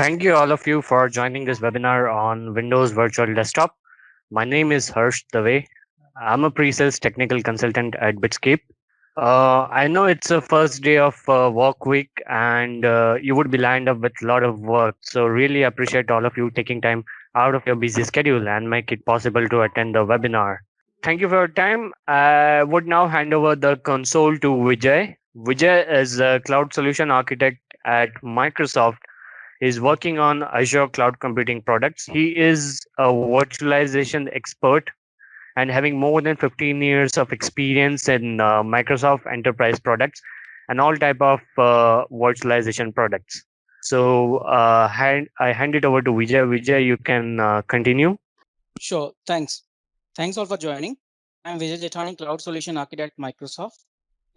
Thank you all of you for joining this webinar on Windows Virtual Desktop. My name is Harsh Dave. I'm a pre-sales technical consultant at Bitscape. I know it's a first day of work week and you would be lined up with a lot of work. So really appreciate all of you taking time out of your busy schedule and make it possible to attend the webinar. Thank you for your time. I would now hand over the console to Vijay. Vijay is a cloud solution architect at Microsoft. He's working on Azure cloud computing products. He is a virtualization expert and having more than 15 years of experience in Microsoft enterprise products and all type of virtualization products. So I hand it over to Vijay. Vijay, you can continue. Sure. Thanks. Thanks all for joining. I'm Vijay Jethani, Cloud Solution Architect at Microsoft.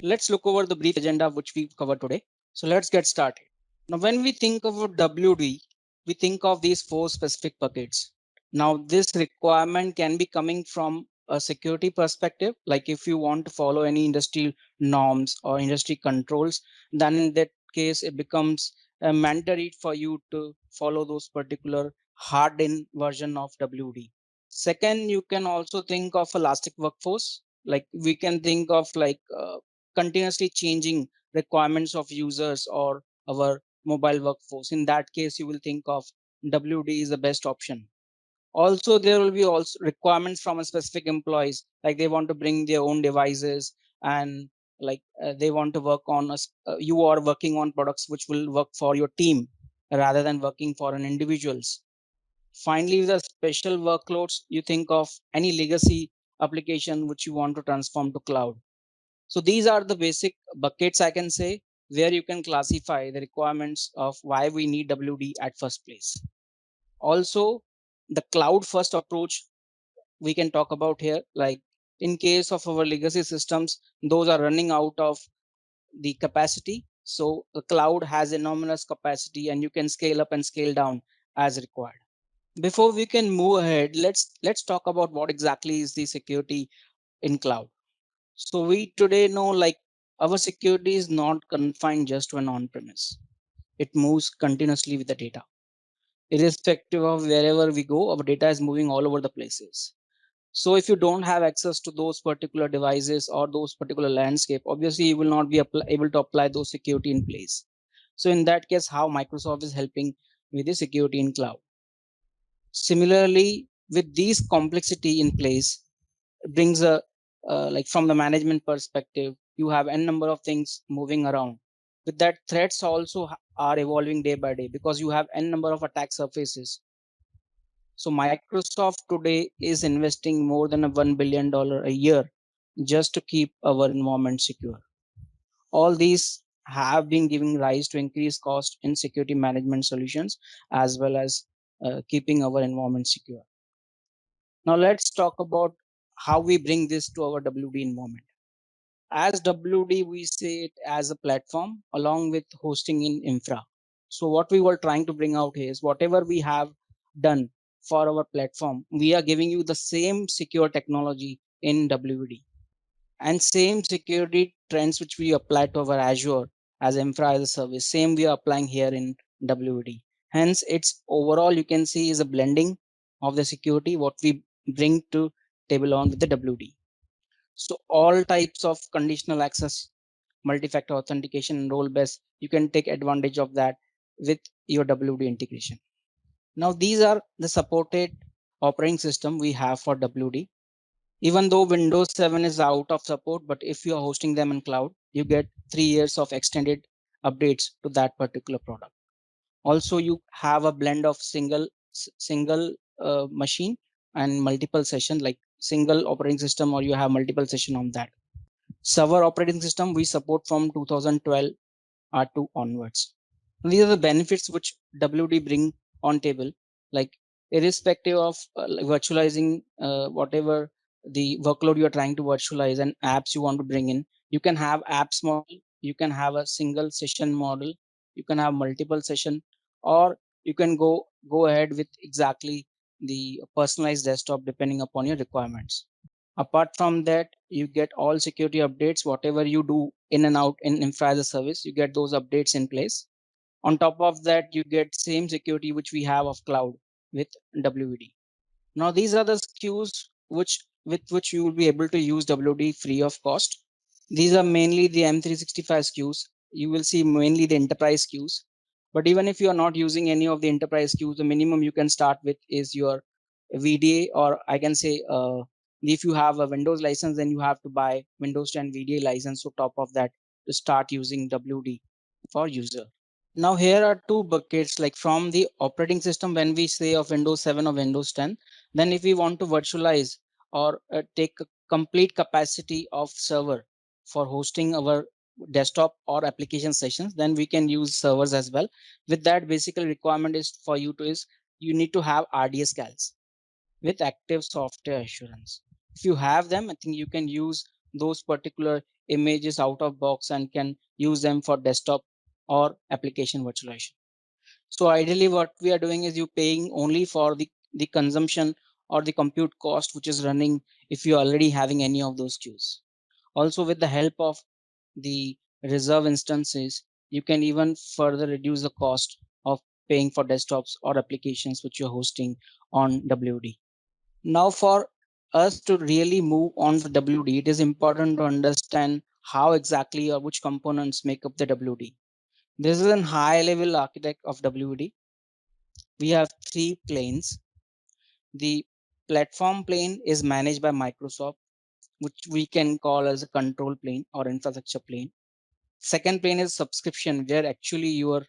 Let's look over the brief agenda which we've covered today. So let's get started. Now, when we think of WD, we think of these four specific buckets. Now, this requirement can be coming from a security perspective, like if you want to follow any industry norms or industry controls, then in that case, it becomes mandatory for you to follow those particular hardened version of WD. Second, you can also think of elastic workforce. Like we can think of like continuously changing requirements of users or our mobile workforce. In that case, you will think of WD is the best option. Also, there will be also requirements from a specific employees, like they want to bring their own devices and like they want to work on you are working on products which will work for your team rather than working for an individuals. Finally, with the special workloads, you think of any legacy application which you want to transform to cloud. So these are the basic buckets I can say where you can classify the requirements of why we need WD at first place. Also, the cloud first approach we can talk about here, like in case of our legacy systems, those are running out of the capacity. So the cloud has enormous capacity and you can scale up and scale down as required. Before we can move ahead, let's talk about what exactly is the security in cloud. So we today know like our security is not confined just to an on-premise. It moves continuously with the data. Irrespective of wherever we go, our data is moving all over the places. So if you don't have access to those particular devices or those particular landscape, obviously you will not be able to apply those security in place. So in that case, how Microsoft is helping with the security in cloud. Similarly, with these complexity in place, it brings a like from the management perspective, you have n number of things moving around. With that, threats also are evolving day by day because you have n number of attack surfaces. So Microsoft today is investing more than a $1 billion a year just to keep our environment secure. All these have been giving rise to increased cost in security management solutions as well as keeping our environment secure. Now let's talk about how we bring this to our WD environment. As WD, we see it as a platform along with hosting in infra. So what we were trying to bring out here is whatever we have done for our platform, we are giving you the same secure technology in WD and same security trends which we apply to our Azure as infra as a service. Same we are applying here in WD. Hence, it's overall you can see is a blending of the security what we bring to table on with the WD. So all types of conditional access, multi-factor authentication, and role-based, you can take advantage of that with your WD integration. Now these are the supported operating system we have for WD. Even though Windows 7 is out of support, but if you are hosting them in cloud, you get 3 years of extended updates to that particular product. Also, you have a blend of single machine and multiple session, like single operating system, or you have multiple session on that. Server operating system we support from 2012 R2 onwards. These are the benefits which WD bring on table, like irrespective of virtualizing whatever the workload you're trying to virtualize and apps you want to bring in. You can have apps model, you can have a single session model, you can have multiple session, or you can go ahead with exactly the personalized desktop depending upon your requirements. Apart from that, you get all security updates, whatever you do in and out in infra as a service, you get those updates in place. On top of that, you get same security which we have of cloud with WVD. Now these are the SKUs with which you will be able to use WD free of cost. These are mainly the M365 SKUs. You will see mainly the enterprise SKUs. But even if you are not using any of the enterprise SKUs, the minimum you can start with is your VDA, or I can say if you have a Windows license, then you have to buy Windows 10 VDA license. So top of that to start using WD for user. Now here are two buckets, like from the operating system when we say of Windows 7 or Windows 10, then if we want to virtualize or take a complete capacity of server for hosting our desktop or application sessions, then we can use servers as well. With that, basically requirement is for you to is you need to have RDS CALs with active software assurance. If you have them, I think you can use those particular images out of box and can use them for desktop or application virtualization. So ideally what we are doing is you paying only for the consumption or the compute cost which is running if you're already having any of those queues. Also with the help of the reserve instances, you can even further reduce the cost of paying for desktops or applications which you're hosting on WD. Now for us to really move on the WD, it is important to understand how exactly or which components make up the WD. This is a high level architect of WD. We have three planes. The platform plane is managed by Microsoft, which we can call as a control plane or infrastructure plane. Second plane is subscription, where actually your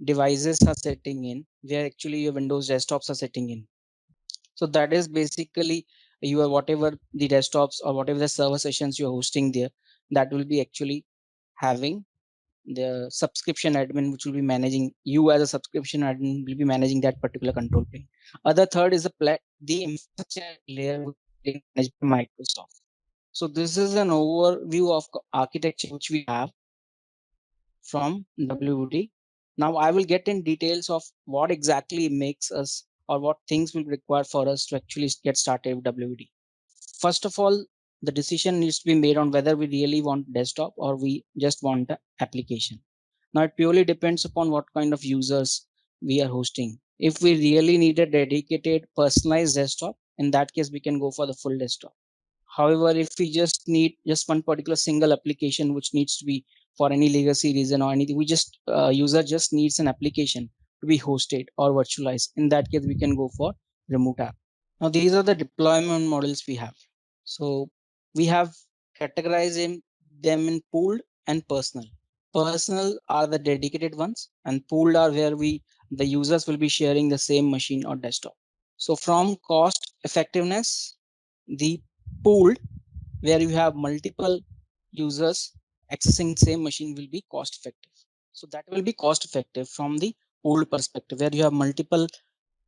devices are setting in, where actually your Windows desktops are setting in. So that is basically your whatever the desktops or whatever the server sessions you're hosting there, that will be actually having the subscription admin, which will be managing, you as a subscription admin will be managing that particular control plane. Other third is the infrastructure layer managed by Microsoft. So this is an overview of architecture which we have from WD. Now I will get in details of what exactly makes us or what things will require for us to actually get started with WD. First of all, the decision needs to be made on whether we really want desktop or we just want the application. Now it purely depends upon what kind of users we are hosting. If we really need a dedicated personalized desktop, in that case we can go for the full desktop. However, if we just need just one particular single application which needs to be for any legacy reason or anything, we just user just needs an application to be hosted or virtualized. In that case, we can go for remote app. Now these are the deployment models we have. So we have categorized them in pooled and personal. Personal are the dedicated ones, and pooled are where the users will be sharing the same machine or desktop. So from cost effectiveness, the pooled, where you have multiple users accessing same machine, will be cost effective. So that will be cost effective from the pooled perspective, where you have multiple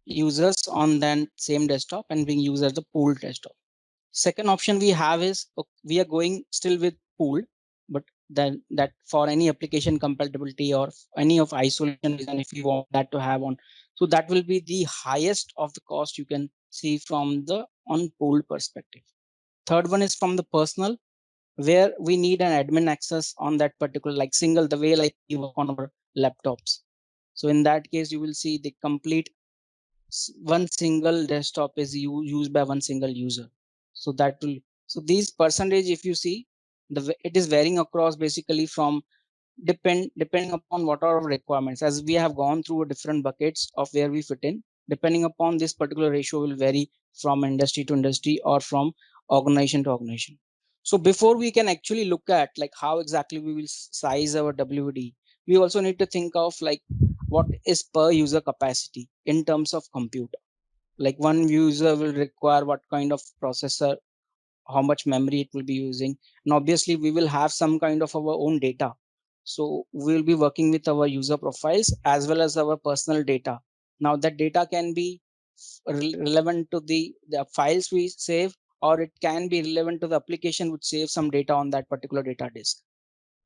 users on that same desktop and being used as the pooled desktop. Second option we have is we are going still with pooled, but then that for any application compatibility or any of isolation reason, if you want that to have on, so that will be the highest of the cost you can see from the on pooled perspective. Third one is from the personal, where we need an admin access on that particular, like single, the way like we work on our laptops. So in that case, you will see the complete one single desktop is used by one single user. So that will, so these percentage, if you see, it is varying across basically from depending upon what are our requirements. As we have gone through different buckets of where we fit in, depending upon this particular ratio will vary from industry to industry or from organization to organization. So before we can actually look at like how exactly we will size our WD, we also need to think of like what is per user capacity in terms of compute. Like one user will require what kind of processor, how much memory it will be using, and obviously we will have some kind of our own data. So we'll be working with our user profiles as well as our personal data. Now that data can be relevant to the files we save, or it can be relevant to the application which saves some data on that particular data disk.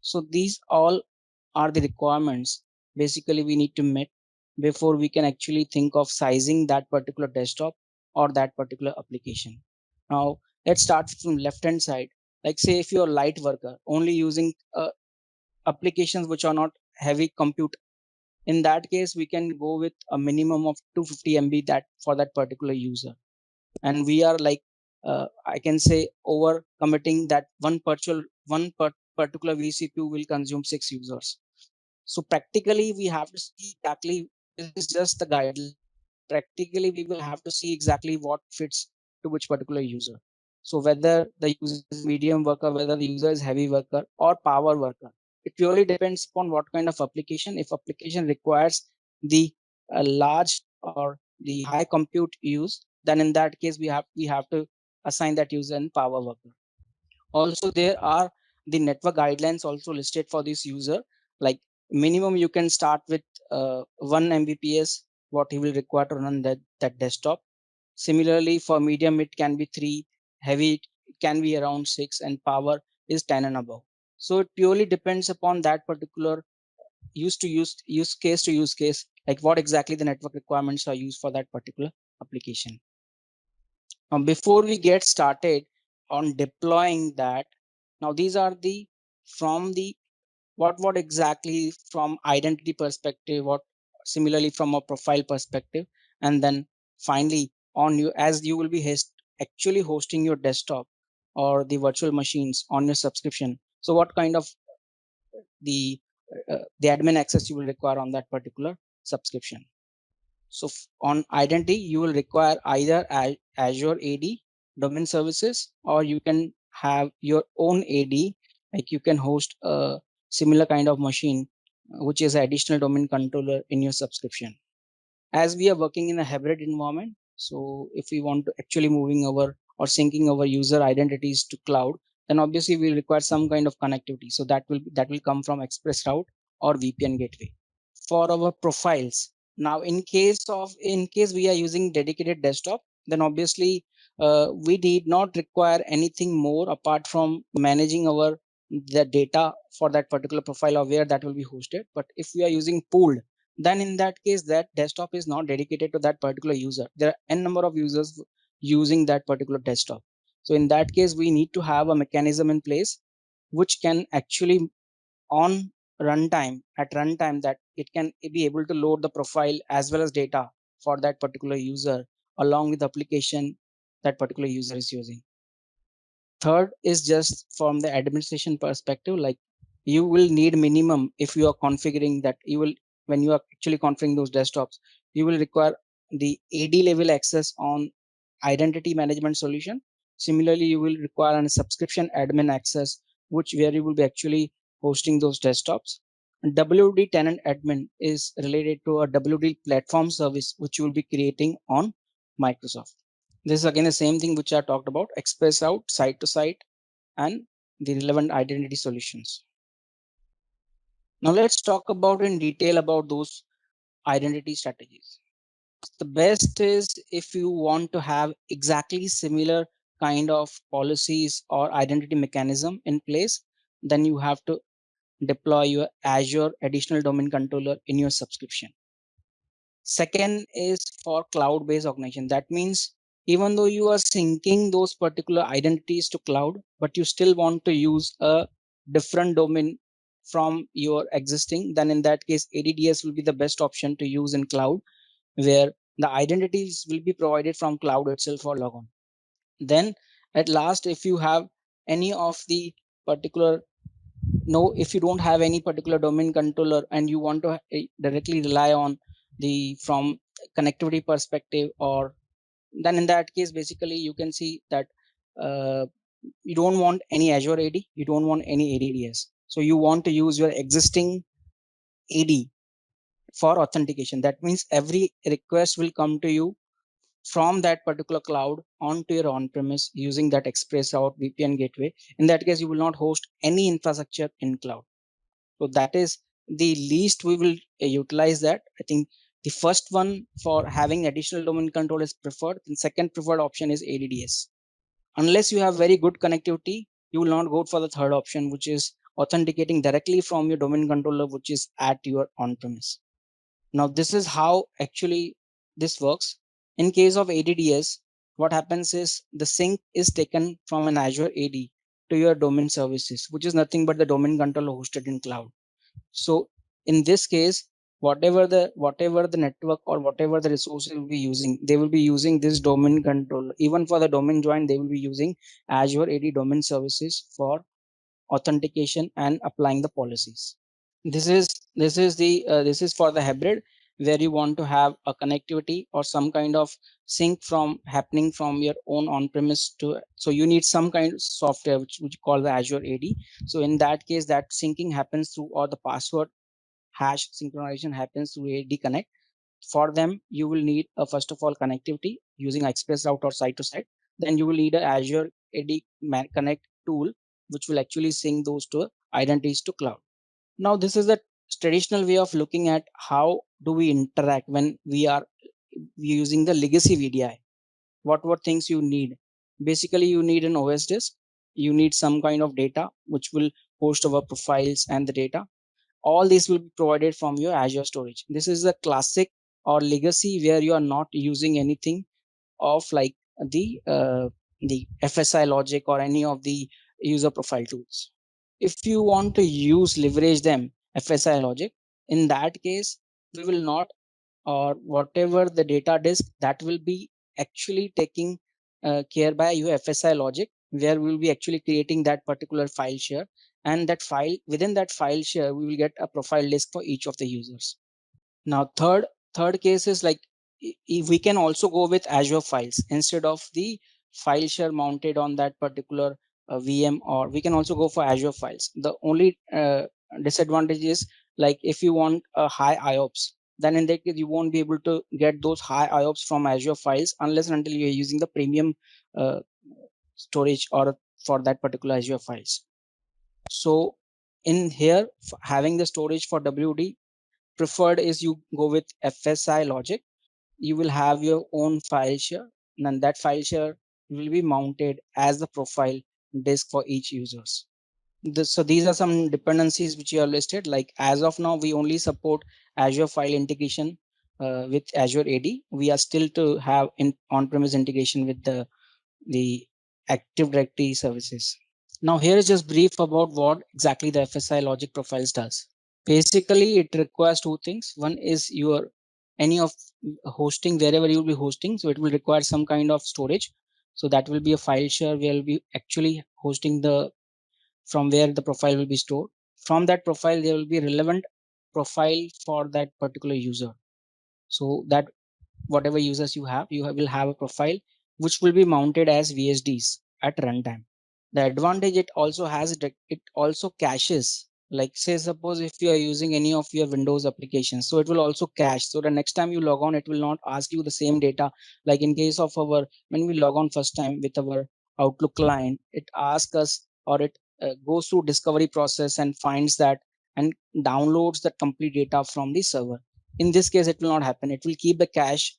So these all are the requirements basically we need to meet before we can actually think of sizing that particular desktop or that particular application. Now let's start from left hand side. Like say if you're a light worker only using applications which are not heavy compute, In that case, we can go with a minimum of 250 MB that for that particular user. And we are like, I can say over committing that particular vCPU will consume 6 users. So practically we have to see exactly, this is just the guideline. Practically we will have to see exactly what fits to which particular user. So whether the user is medium worker, whether the user is heavy worker or power worker, it purely depends upon what kind of application. If application requires the large or the high compute use, then in that case we have to assign that user in power worker. Also, there are the network guidelines also listed for this user. Like minimum, you can start with 1 Mbps, what he will require to run that desktop. Similarly, for medium, it can be 3, heavy, it can be around 6, and power is 10 and above. So it purely depends upon that particular use case to use case, like what exactly the network requirements are used for that particular application. Before we get started on deploying that, now these are the from the what exactly from identity perspective, what similarly from a profile perspective, and then finally on you, as you will be actually hosting your desktop or the virtual machines on your subscription. So what kind of the admin access you will require on that particular subscription. So on identity, you will require either Azure AD domain services, or you can have your own AD, like you can host a similar kind of machine, which is an additional domain controller in your subscription. As we are working in a hybrid environment, so if we want to actually moving our or syncing our user identities to cloud, then obviously we require some kind of connectivity. So that will come from Express Route or VPN gateway. For our profiles, now in case we are using dedicated desktop, then obviously we did not require anything more apart from managing our the data for that particular profile or where that will be hosted. But if we are using pooled, then in that case that desktop is not dedicated to that particular user. There are n number of users using that particular desktop. So in that case, we need to have a mechanism in place which can actually on runtime that it can be able to load the profile as well as data for that particular user along with the application that particular user is using. Third is just from the administration perspective, like you will need minimum, if you are configuring that, you will, when you are actually configuring those desktops, you will require the AD level access on identity management solution. Similarly, you will require a subscription admin access, which where you will be actually hosting those desktops. And WD tenant admin is related to a WD platform service, which you will be creating on Microsoft. This is again the same thing which I talked about: Express Route, site to site, and the relevant identity solutions. Now let's talk about in detail about those identity strategies. The best is if you want to have exactly similar kind of policies or identity mechanism in place, then you have to deploy your Azure additional domain controller in your subscription. Second is for cloud-based organization. That means even though you are syncing those particular identities to cloud, but you still want to use a different domain from your existing, then in that case, ADDS will be the best option to use in cloud, where the identities will be provided from cloud itself or logon. Then at last, if you have any of the particular no, if you don't have any particular domain controller and you want to directly rely on the from connectivity perspective, or then in that case basically you can see that you don't want any Azure AD, you don't want any ADDS, so you want to use your existing AD for authentication. That means every request will come to you from that particular cloud onto your on-premise using that Express Route VPN gateway. In that case, you will not host any infrastructure in cloud. So that is the least we will utilize that. I think the first one for having additional domain control is preferred. And second preferred option is ADDS. Unless you have very good connectivity, you will not go for the third option, which is authenticating directly from your domain controller, which is at your on-premise. Now, this is how actually this works. In case of ADDS, what happens is the sync is taken from an Azure AD to your domain services, which is nothing but the domain controller hosted in cloud. So in this case, whatever the network or whatever the resources will be using, they will be using this domain controller. Even for the domain join, they will be using Azure AD domain services for authentication and applying the policies. This is for the hybrid, where you want to have a connectivity or some kind of sync from happening from your own on-premise to, so you need some kind of software which you call the Azure AD. So in that case, that syncing happens through, or the password hash synchronization happens through AD Connect. For them, you will need a first of all connectivity using Express Route or site to site. Then you will need a Azure AD Connect tool, which will actually sync those two identities to cloud. Now, this is the traditional way of looking at how do we interact when we are using the legacy VDI. What things you need? Basically, you need an OS disk. You need some kind of data which will host our profiles and the data. All this will be provided from your Azure storage. This is the classic or legacy where you are not using anything of like the FSI logic or any of the user profile tools. If you want to use leverage them FSI logic, in that case we will not, or whatever the data disk that will be actually taking care by your FSI logic, where we will be actually creating that particular file share, and that file, within that file share we will get a profile disk for each of the users. Now third case is like, if we can also go with Azure files instead of the file share mounted on that particular VM, or we can also go for Azure files. The only disadvantage is like if you want a high IOPS, then in that case you won't be able to get those high IOPS from Azure files unless and until you're using the premium storage or for that particular Azure files. So in here, having the storage for WD, preferred is you go with FSI logic. You will have your own file share, and that file share will be mounted as the profile disk for each users. So these are some dependencies which you are listed. Like as of now, we only support Azure file integration with Azure AD. We are still to have on-premise integration with the Active Directory services. Now here is just brief about what exactly the FSI logic profiles does. Basically, it requires two things. One is your any of hosting, wherever you will be hosting. So it will require some kind of storage. So that will be a file share where will be actually hosting the, from where the profile will be stored. From that profile, there will be relevant profile for that particular user. So that whatever users you have, will have a profile which will be mounted as VSDs at runtime. The advantage it also has, it also caches, like say suppose if you are using any of your Windows applications, so it will also cache. So the next time you log on, it will not ask you the same data. Like in case of our, when we log on first time with our Outlook client, it asks us, or it goes through discovery process and finds that and downloads the complete data from the server. In this case, it will not happen. It will keep the cache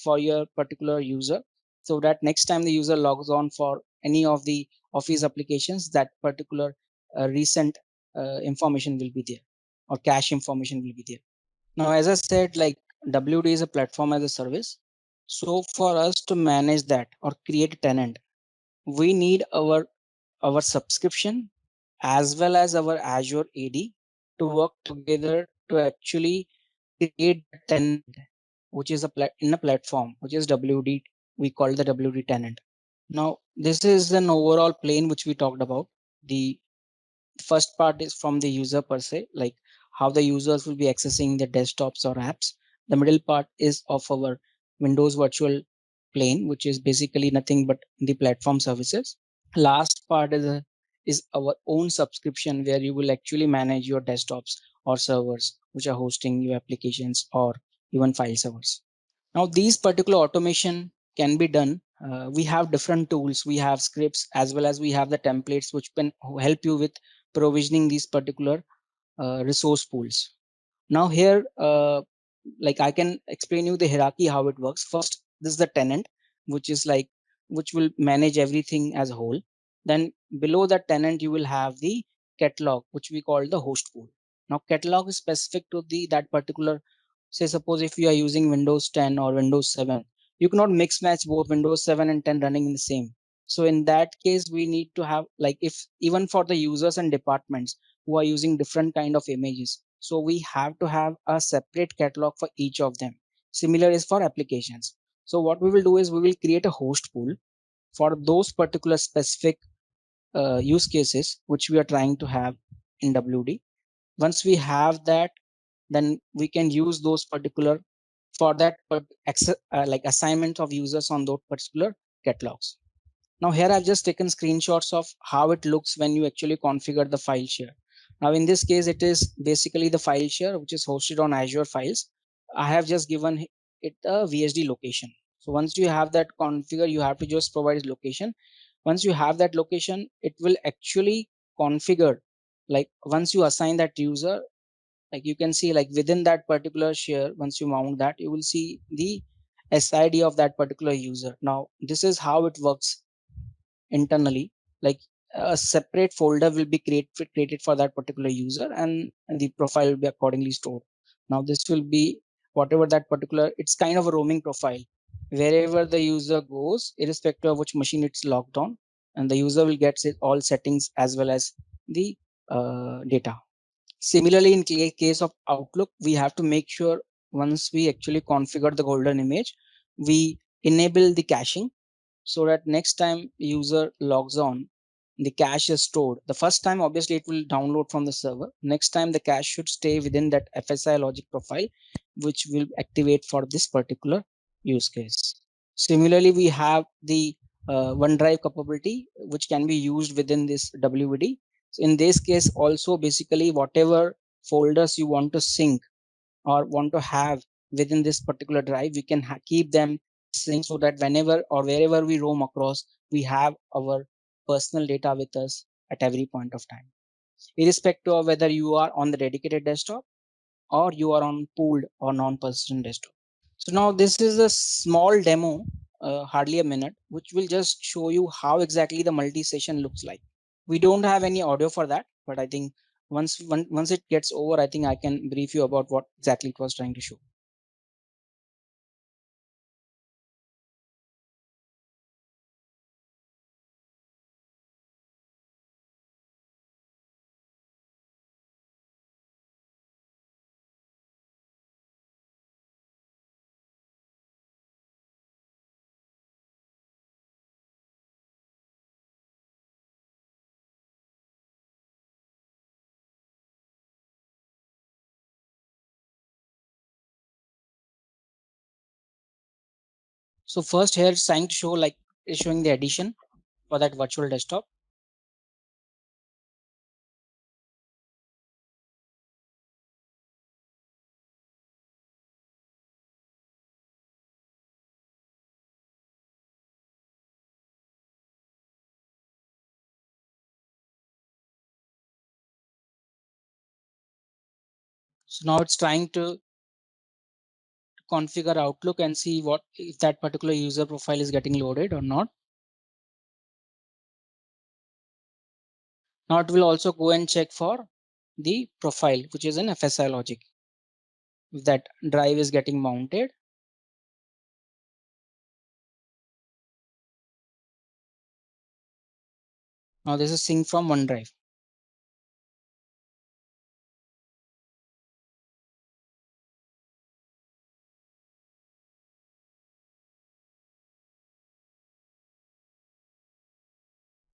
for your particular user, so that next time the user logs on for any of the Office applications, that particular recent information will be there, or cache information will be there. Now, as I said, like WD is a platform as a service. So for us to manage that or create a tenant, we need our subscription as well as our Azure AD to work together to actually create a tenant, which is in a platform, which is WD. We call the WD tenant. Now, this is an overall plane which we talked about. The first part is from the user per se, like how the users will be accessing the desktops or apps. The middle part is of our Windows virtual plane, which is basically nothing but the platform services. Last part is our own subscription, where you will actually manage your desktops or servers which are hosting your applications or even file servers. Now these particular automation can be done. We have different tools. We have scripts as well as we have the templates which can help you with provisioning these particular resource pools. Now here, like I can explain you the hierarchy, how it works. First, this is the tenant, which is like, which will manage everything as a whole. Then below that tenant, you will have the catalog, which we call the host pool. Now catalog is specific to the that particular, say suppose if you are using Windows 10 or Windows 7, you cannot mix match both Windows 7 and 10 running in the same. So in that case, we need to have, like, if even for the users and departments who are using different kind of images, So we have to have a separate catalog for each of them. Similar is for applications. So what we will do is we will create a host pool for those particular specific use cases which we are trying to have in WD. Once we have that, then we can use those particular for that like assignment of users on those particular catalogs. Now here I've just taken screenshots of how it looks when you actually configure the file share. Now in this case, it is basically the file share which is hosted on Azure Files. I have just given it a VSD location. So once you have that configure, you have to just provide location. Once you have that location, it will actually configure, like once you assign that user, like you can see like within that particular share, once you mount that, you will see the SID of that particular user. Now this is how it works internally. Like a separate folder will be created for that particular user, and the profile will be accordingly stored. Now this will be whatever that particular, it's kind of a roaming profile. Wherever the user goes, irrespective of which machine it's logged on, and the user will get all settings as well as the data. Similarly, in case of Outlook, we have to make sure once we actually configure the golden image, we enable the caching so that next time user logs on, the cache is stored. The first time, obviously, it will download from the server. Next time, the cache should stay within that FSI logic profile, which will activate for this particular use case. Similarly, we have the OneDrive capability, which can be used within this WVD. So in this case, also basically whatever folders you want to sync or want to have within this particular drive, we can keep them synced so that whenever or wherever we roam across, we have our personal data with us at every point of time, irrespective of whether you are on the dedicated desktop or you are on pooled or non-persistent desktop. So now this is a small demo, hardly a minute, which will just show you how exactly the multi-session looks like. We don't have any audio for that, but I think once it gets over, I think I can brief you about what exactly it was trying to show. So first here it's trying to show like is showing the addition for that virtual desktop. So now it's trying to configure Outlook and see what if that particular user profile is getting loaded or not. Now it will also go and check for the profile, which is in FSI logic. If that drive is getting mounted. Now this is synced from OneDrive.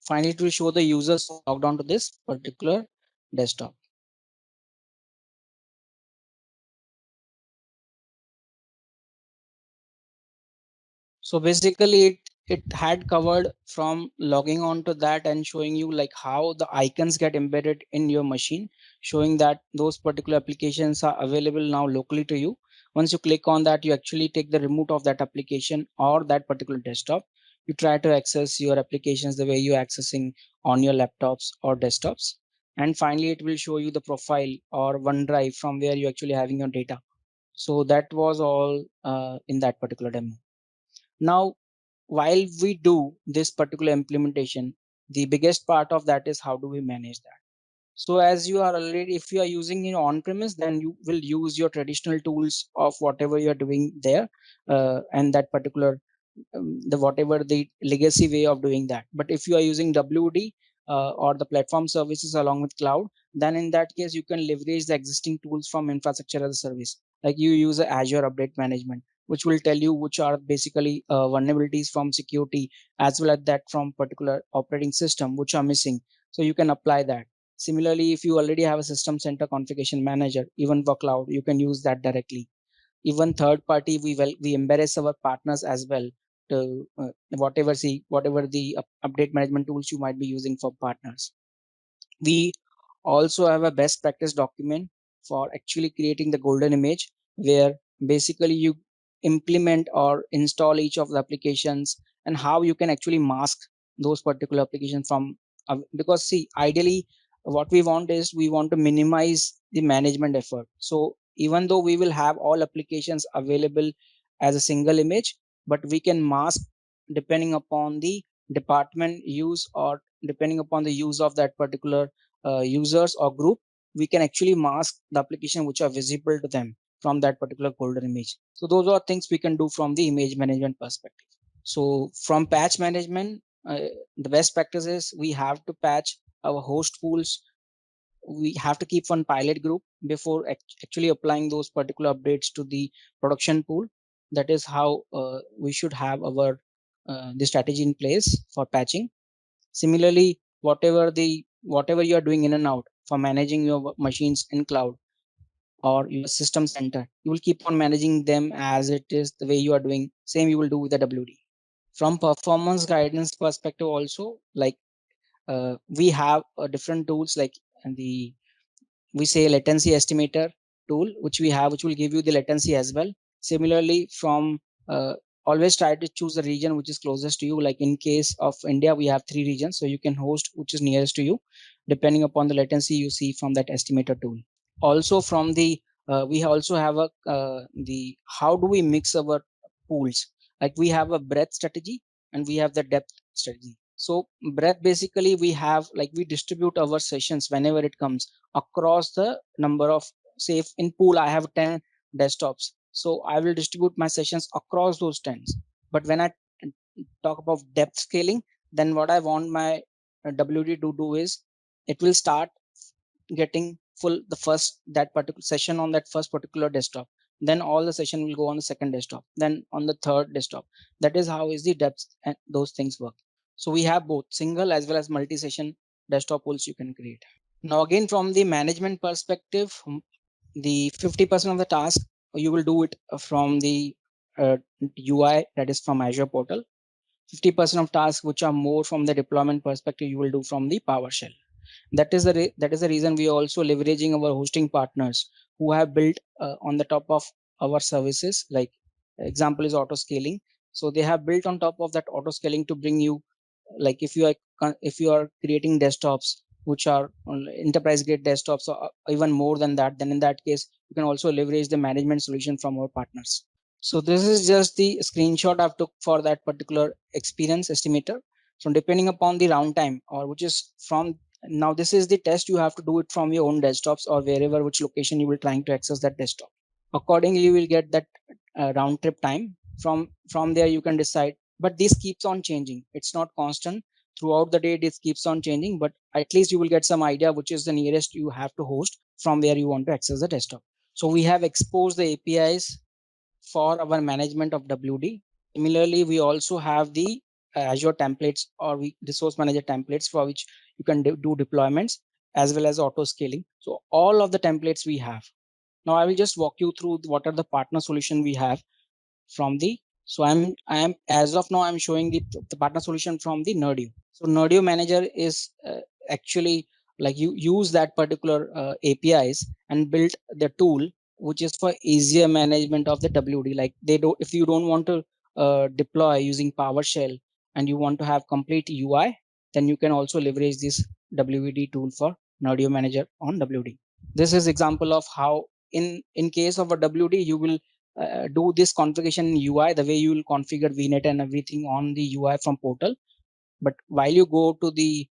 Finally, it will show the users logged on to this particular desktop. So basically it had covered from logging on to that and showing you like how the icons get embedded in your machine, showing that those particular applications are available now locally to you. Once you click on that, you actually take the remote of that application or that particular desktop. You try to access your applications the way you're accessing on your laptops or desktops. And finally, it will show you the profile or OneDrive from where you're actually having your data. So that was all in that particular demo. Now, while we do this particular implementation, the biggest part of that is how do we manage that? So as you are already, if you are using it on premise, then you will use your traditional tools of whatever you're doing there, and that particular, the whatever the legacy way of doing that. But if you are using WD, or the platform services along with cloud, then in that case you can leverage the existing tools from infrastructure as a service. Like you use Azure Update Management, which will tell you which are basically vulnerabilities from security as well as that from particular operating system which are missing. So you can apply that. Similarly, if you already have a system center configuration manager, even for cloud, you can use that directly. Even third party, we embrace our partners as well to whatever the update management tools you might be using for partners. We also have a best practice document for actually creating the golden image, where basically you implement or install each of the applications and how you can actually mask those particular applications from because see, ideally what we want is we want to minimize the management effort. So even though we will have all applications available as a single image, but we can mask depending upon the department use or depending upon the use of that particular users or group, we can actually mask the application which are visible to them from that particular golden image. So those are things we can do from the image management perspective. So from patch management, the best practice is we have to patch our host pools. We have to keep one pilot group before actually applying those particular updates to the production pool. That is how we should have our the strategy in place for patching. Similarly, whatever you are doing in and out for managing your machines in cloud or your system center, you will keep on managing them as it is the way you are doing. Same you will do with the WD. From performance guidance perspective, also like we have different tools like the we say latency estimator tool, which we have, which will give you the latency as well. Similarly, from always try to choose a region which is closest to you. Like in case of India, we have 3 regions, so you can host which is nearest to you, depending upon the latency you see from that estimator tool. Also, from the we also have a the how do we mix our pools? Like we have a breadth strategy and we have the depth strategy. So breadth basically we have like we distribute our sessions whenever it comes across the number of say if in pool I have 10 desktops, so I will distribute my sessions across those 10s. But when I talk about depth scaling, then what I want my WD to do is it will start getting full the first that particular session on that first particular desktop, then all the session will go on the second desktop, then on the third desktop. That is how is the depth and those things work. So we have both single as well as multi-session desktop pools you can create. Now again, from the management perspective, the 50% of the task you will do it from the UI, that is from Azure portal. 50% of tasks which are more from the deployment perspective you will do from the PowerShell. That is the reason we are also leveraging our hosting partners who have built on the top of our services. Like example is auto scaling. So they have built on top of that auto scaling to bring you, like if you are creating desktops which are enterprise grade desktops or even more than that, then in that case you can also leverage the management solution from our partners. So this is just the screenshot I've took for that particular experience estimator. So depending upon the round time or which is from now, this is the test. You have to do it from your own desktops or wherever which location you will trying to access that desktop. Accordingly, you will get that round trip time. From there you can decide. But this keeps on changing. It's not constant throughout the day. This keeps on changing. But at least you will get some idea which is the nearest you have to host from where you want to access the desktop. So we have exposed the APIs for our management of WD. Similarly, we also have the Azure templates or resource manager templates for which you can do deployments as well as auto scaling. So all of the templates we have. Now I will just walk you through what are the partner solution we have from the. So I am as of now I'm showing the partner solution from the Nerdio. So Nerdio manager is actually like you use that particular APIs and build the tool which is for easier management of the WD. Like they don't, if you don't want to deploy using PowerShell and you want to have complete UI, then you can also leverage this WD tool for Nerdio manager on WD. This is example of how in case of a WD you will do this configuration in UI the way you will configure VNet and everything on the UI from portal. But while you go to the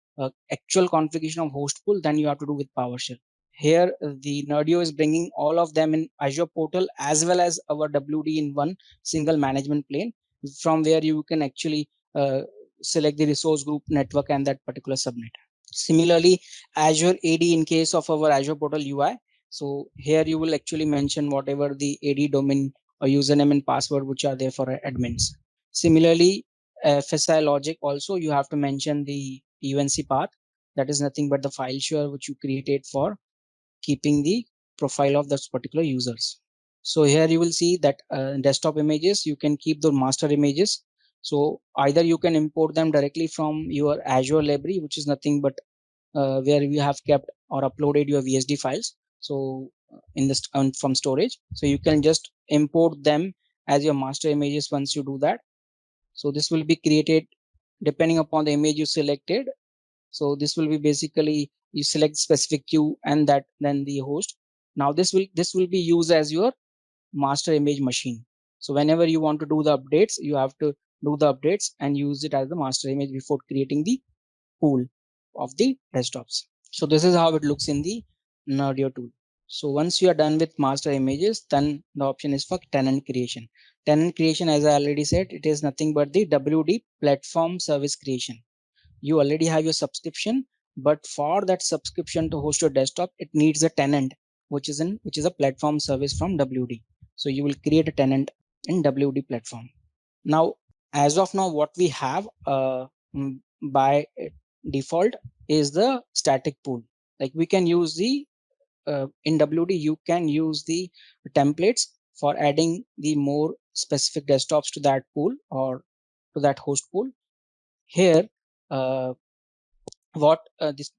actual configuration of host pool, then you have to do with PowerShell. Here, the Nerdio is bringing all of them in Azure portal as well as our WD in one single management plane, from where you can actually select the resource group, network, and that particular subnet. Similarly, Azure AD in case of our Azure Portal UI. So here you will actually mention whatever the AD domain or username and password which are there for admins. Similarly, FSI logic also you have to mention the UNC path. That is nothing but the file share which you created for keeping the profile of those particular users. So here you will see that desktop images, you can keep the master images. So either you can import them directly from your Azure library, which is nothing but where you have kept or uploaded your VSD files. So in this from storage, so you can just import them as your master images once you do that. So this will be created depending upon the image you selected. So this will be basically you select specific queue and that then the host. Now this will be used as your master image machine. So whenever you want to do the updates, you have to do the updates and use it as the master image before creating the pool of the desktops. So this is how it looks in the Nerdio tool. So once you are done with master images, then the option is for tenant creation. Tenant creation, as I already said, it is nothing but the WD platform service creation. You already have your subscription, but for that subscription to host your desktop, it needs a tenant, which is a platform service from WD. So you will create a tenant in WD platform. Now, as of now, what we have by default is the static pool. Like we can use the in WD, you can use the templates for adding the more specific desktops to that pool or to that host pool. Here, uh, what this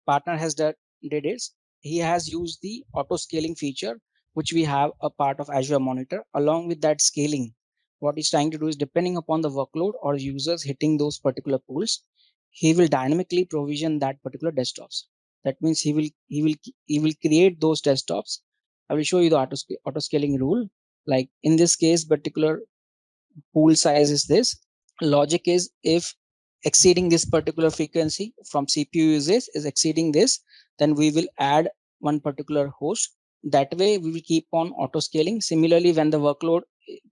partner has did is he has used the auto scaling feature, which we have a part of Azure Monitor. Along with that scaling, what he's trying to do is depending upon the workload or users hitting those particular pools, he will dynamically provision that particular desktops. That means he will create those desktops. I will show you the auto scaling rule. Like in this case, particular pool size is this. Logic is if exceeding this particular frequency from CPU usage is exceeding this, then we will add one particular host. That way we will keep on auto scaling. Similarly, when the workload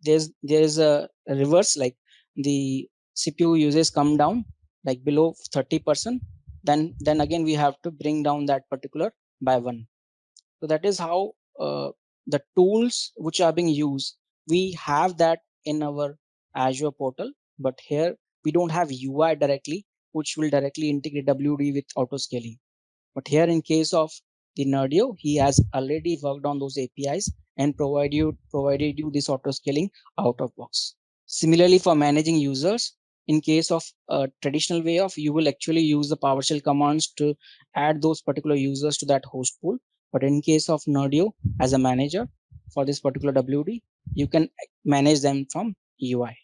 there's a reverse, like the CPU usage come down like below 30%, then again we have to bring down that particular by one. So that is how the tools which are being used, we have that in our Azure portal, but here we don't have UI directly, which will directly integrate WD with auto scaling. But here in case of the Nerdio, he has already worked on those APIs and provided you this auto scaling out of box. Similarly, for managing users, in case of a traditional way of, you will actually use the PowerShell commands to add those particular users to that host pool. But in case of Nerdio, as a manager for this particular WD, you can manage them from UI.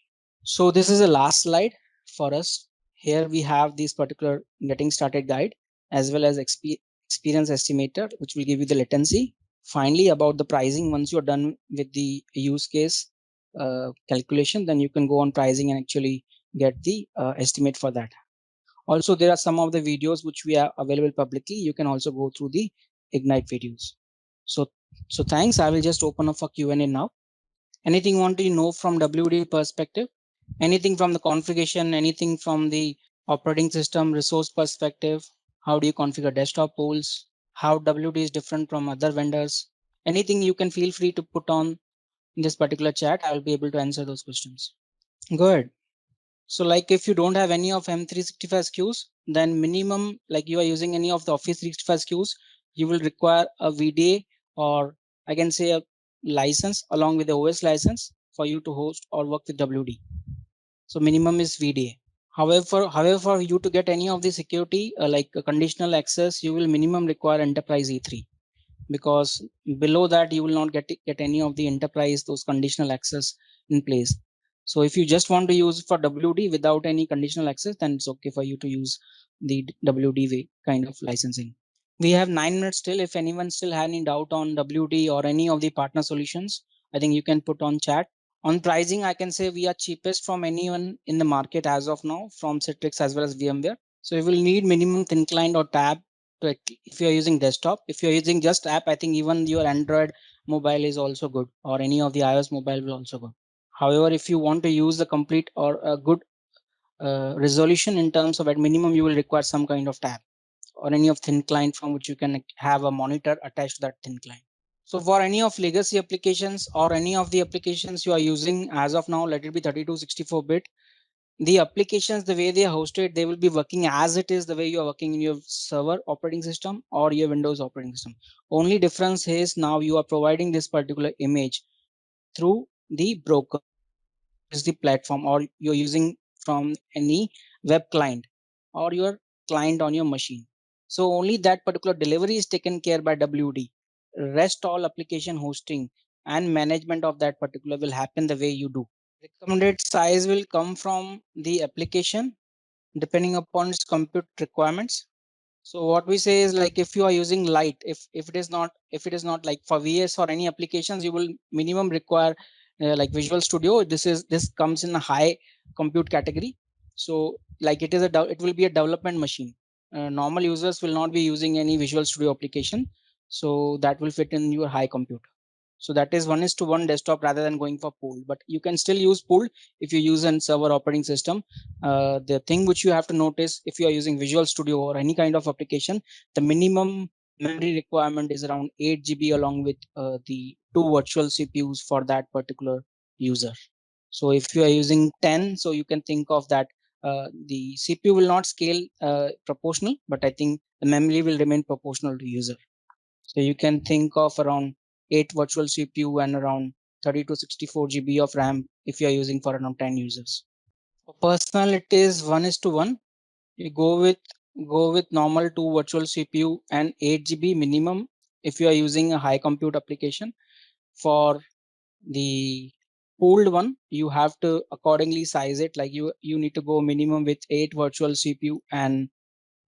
So this is the last slide for us. Here we have this particular getting started guide as well as experience estimator, which will give you the latency. Finally, about the pricing, once you're done with the use case calculation, then you can go on pricing and actually get the estimate for that. Also, there are some of the videos which we are available publicly. You can also go through the Ignite videos. So thanks. I will just open up for Q&A now. Anything you want to know from WD perspective? Anything from the configuration, anything from the operating system resource perspective? How do you configure desktop pools? How WD is different from other vendors? Anything you can feel free to put on in this particular chat. I will be able to answer those questions. Go ahead. So like if you don't have any of M365 SKUs, then minimum like you are using any of the Office 365 SKUs, you will require a VDA or I can say a license along with the OS license for you to host or work with WD. So minimum is VDA. However, for you to get any of the security like a conditional access, you will minimum require Enterprise E3 because below that you will not get any of the enterprise those conditional access in place. So if you just want to use for WD without any conditional access, then it's okay for you to use the WD way kind of licensing. We have 9 minutes still. If anyone still had any doubt on WD or any of the partner solutions, I think you can put on chat. On pricing, I can say we are cheapest from anyone in the market as of now from Citrix as well as VMware. So you will need minimum thin client or tab if you're using desktop. If you're using just app, I think even your Android mobile is also good or any of the iOS mobile will also go. However, if you want to use the complete or a good resolution in terms of at minimum, you will require some kind of tab. or any of thin client from which you can have a monitor attached to that thin client. So for any of legacy applications or any of the applications you are using as of now, let it be 3264-bit, the applications, the way they are hosted, they will be working as it is the way you are working in your server operating system or your Windows operating system. Only difference is now you are providing this particular image through the broker, is the platform, or you're using from any web client or your client on your machine. So only that particular delivery is taken care by WD. Rest all application hosting and management of that particular will happen the way you do. Recommended size will come from the application depending upon its compute requirements. So what we say is like if you are using light, if it is not like for VS or any applications, you will minimum require like Visual Studio. This comes in a high compute category. So like it will be a development machine. Normal users will not be using any Visual Studio application. So that will fit in your high compute. So that is 1:1 desktop rather than going for pool, but you can still use pool if you use an server operating system. The thing which you have to notice, if you are using Visual Studio or any kind of application, the minimum memory requirement is around 8 GB along with the 2 virtual CPUs for that particular user. So if you are using 10, so you can think of that the CPU will not scale proportional, but I think the memory will remain proportional to user. So you can think of around 8 virtual CPU and around 30 to 64 GB of RAM if you are using for around 10 users. For personal, it is 1:1. You go with normal 2 virtual CPU and 8 GB minimum if you are using a high compute application. For the pooled one, you have to accordingly size it, like you need to go minimum with 8 virtual CPU and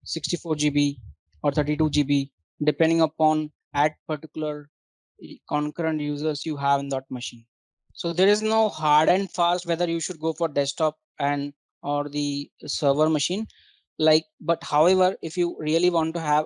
64 GB or 32 GB depending upon at particular concurrent users you have in that machine. So there is no hard and fast whether you should go for desktop and or the server machine. Like, but however, if you really want to have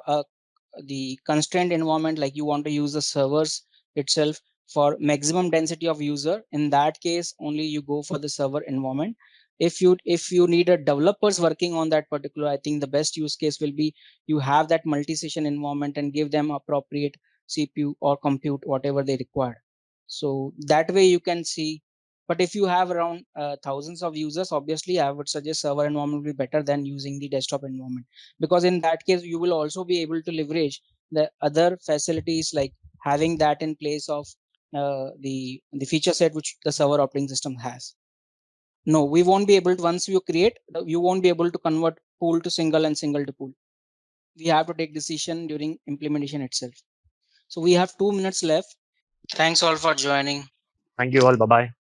the constrained environment, like you want to use the servers itself for maximum density of user, in that case only you go for the server environment. If you need a developers working on that particular, I think the best use case will be you have that multi-session environment and give them appropriate CPU or compute whatever they require. So that way you can see. But if you have around thousands of users, obviously I would suggest server environment will be better than using the desktop environment, because in that case you will also be able to leverage the other facilities, like having that in place of the feature set which the server operating system has. No, we won't be able to, once you create, you won't be able to convert pool to single and single to pool. We have to take decision during implementation itself. So we have 2 minutes left. Thanks all for joining. Thank you all. Bye bye.